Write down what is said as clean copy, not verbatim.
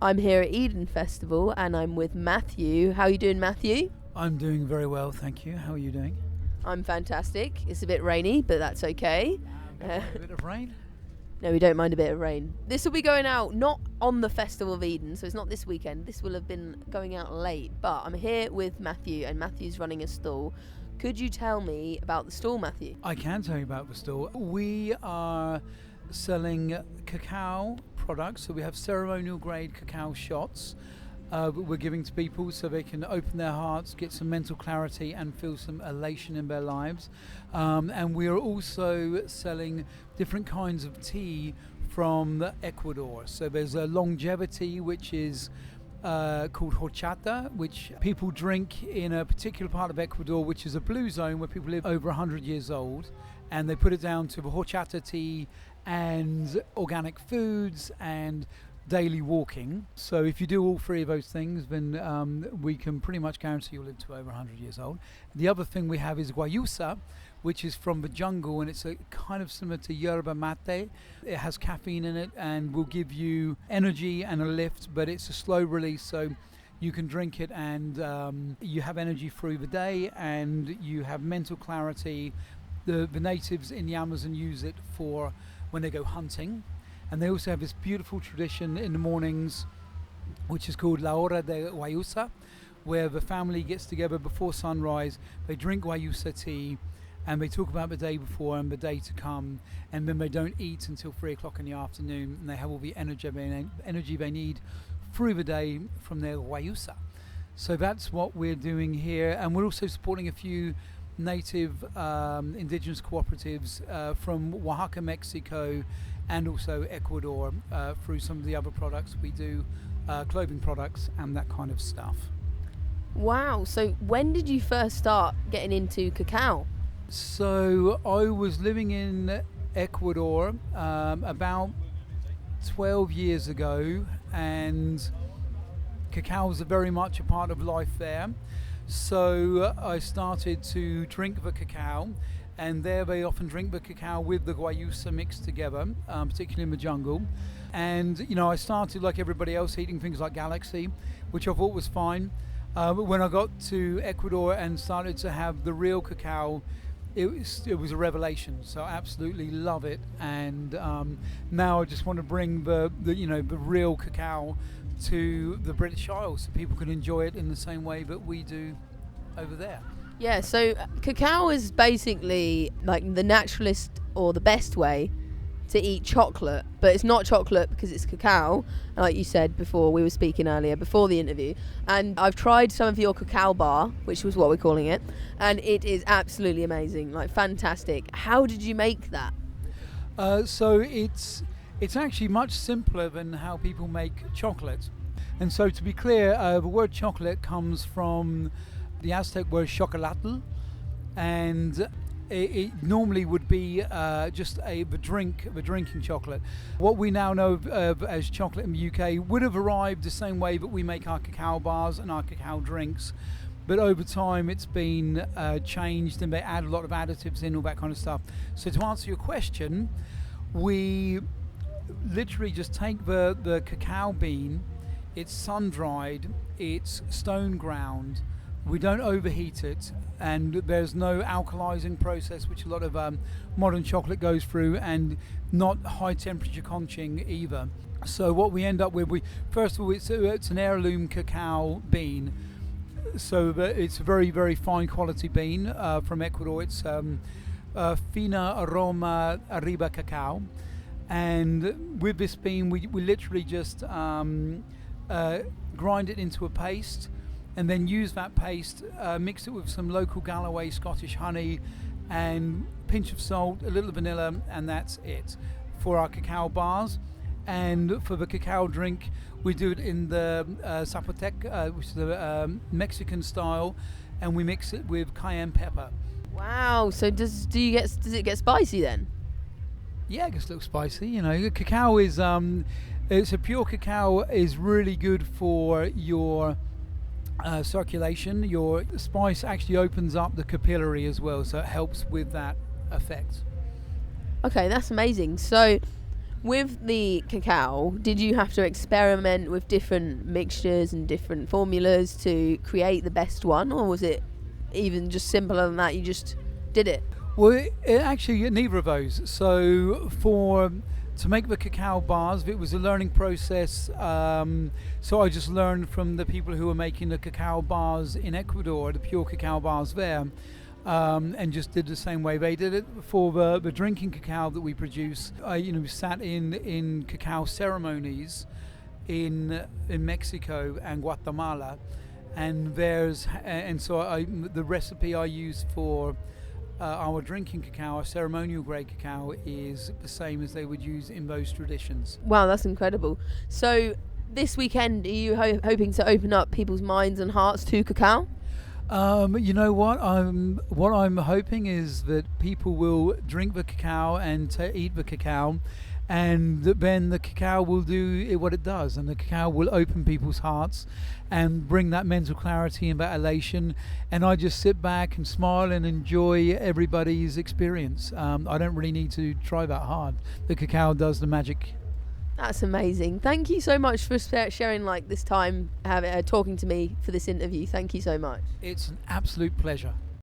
I'm here at Eden Festival and I'm with Matthew. How are you doing, Matthew? I'm doing very well, thank you. How are you doing? I'm fantastic. It's a bit rainy, but that's okay. A bit of rain? No, we don't mind a bit of rain. This will be going out not on the Festival of Eden, so it's not this weekend. This will have been going out late, but I'm here with Matthew and Matthew's running a stall. Could you tell me about the stall, Matthew? I can tell you about the stall. We are selling cacao products, so we have ceremonial grade cacao shots we're giving to people so they can open their hearts, get some mental clarity and feel some elation in their lives. And we are also selling different kinds of tea from Ecuador. So there's a longevity which is called horchata, which people drink in a particular part of Ecuador, which is a blue zone where people live over 100 years old, and they put it down to the horchata tea and organic foods and daily walking. So if you do all three of those things, then we can pretty much guarantee you'll live to over 100 years old. The other thing we have is guayusa, which is from the jungle, and it's a kind of similar to yerba mate. It has caffeine in it and will give you energy and a lift, but it's a slow release, so you can drink it and you have energy through the day and you have mental clarity. The natives in the Amazon use it for when they go hunting. And they also have this beautiful tradition in the mornings, which is called La Hora de Guayusa, where the family gets together before sunrise, they drink guayusa tea, and they talk about the day before and the day to come, and then they don't eat until 3 o'clock in the afternoon, and they have all the energy they need through the day from their guayusa. So that's what we're doing here, and we're also supporting a few native indigenous cooperatives from Oaxaca, Mexico, and also Ecuador through some of the other products we do, clothing products and that kind of stuff. Wow, so when did you first start getting into cacao? So I was living in Ecuador about 12 years ago, and cacao was very much a part of life there. So I started to drink the cacao, and there they often drink the cacao with the guayusa mixed together, particularly in the jungle. And I started like everybody else eating things like Galaxy, which I thought was fine. But when I got to Ecuador and started to have the real cacao, it was a revelation. So I absolutely love it, and now I just want to bring the real cacao to the British Isles so people can enjoy it in the same way that we do over there. Yeah, so cacao is basically like the naturalist or the best way to eat chocolate, but it's not chocolate because it's cacao, like you said before, we were speaking earlier before the interview, and I've tried some of your cacao bar, which was what we're calling it, and it is absolutely amazing, like fantastic. How did you make that? So it's actually much simpler than how people make chocolate. And so to be clear, the word chocolate comes from the Aztec word chocolatl, and it normally would be just the drinking chocolate. What we now know of as chocolate in the UK would have arrived the same way that we make our cacao bars and our cacao drinks, but over time it's been changed, and they add a lot of additives in, all that kind of stuff. So to answer your question, we literally just take the cacao bean, it's sun-dried, it's stone ground, we don't overheat it, and there's no alkalizing process, which a lot of modern chocolate goes through, and not high temperature conching either. So what we end up with, first of all, it's an heirloom cacao bean, so it's a very, very fine quality bean from Ecuador. It's Fina Aroma Arriba Cacao, and with this bean we literally just grind it into a paste, and then use that paste, mix it with some local Galloway Scottish honey and pinch of salt, a little vanilla, and that's it for our cacao bars. And for the cacao drink, we do it in the Zapotec, which is the Mexican style, and we mix it with cayenne pepper. Wow, so does it get spicy then? Yeah, it gets a little spicy. Cacao is it's a pure cacao is really good for your circulation. Your spice actually opens up the capillary as well, so it helps with that effect. Okay, that's amazing. So with the cacao, did you have to experiment with different mixtures and different formulas to create the best one, or was it even just simpler than that? You just did it? Well, actually, neither of those. So to make the cacao bars, it was a learning process. So I just learned from the people who were making the cacao bars in Ecuador, the pure cacao bars there, and just did the same way they did it. For the drinking cacao that we produce, I sat in cacao ceremonies in Mexico and Guatemala, and so the recipe I use for our drinking cacao, our ceremonial grade cacao, is the same as they would use in those traditions. Wow, that's incredible. So this weekend, are you hoping to open up people's minds and hearts to cacao? You know what? What I'm hoping is that people will drink the cacao and eat the cacao, and then the cacao will do what it does, and the cacao will open people's hearts and bring that mental clarity and that elation, and I just sit back and smile and enjoy everybody's experience. I don't really need to try that hard. The cacao does the magic. That's amazing. Thank you so much for sharing this time, talking to me for this interview. Thank you so much. It's an absolute pleasure.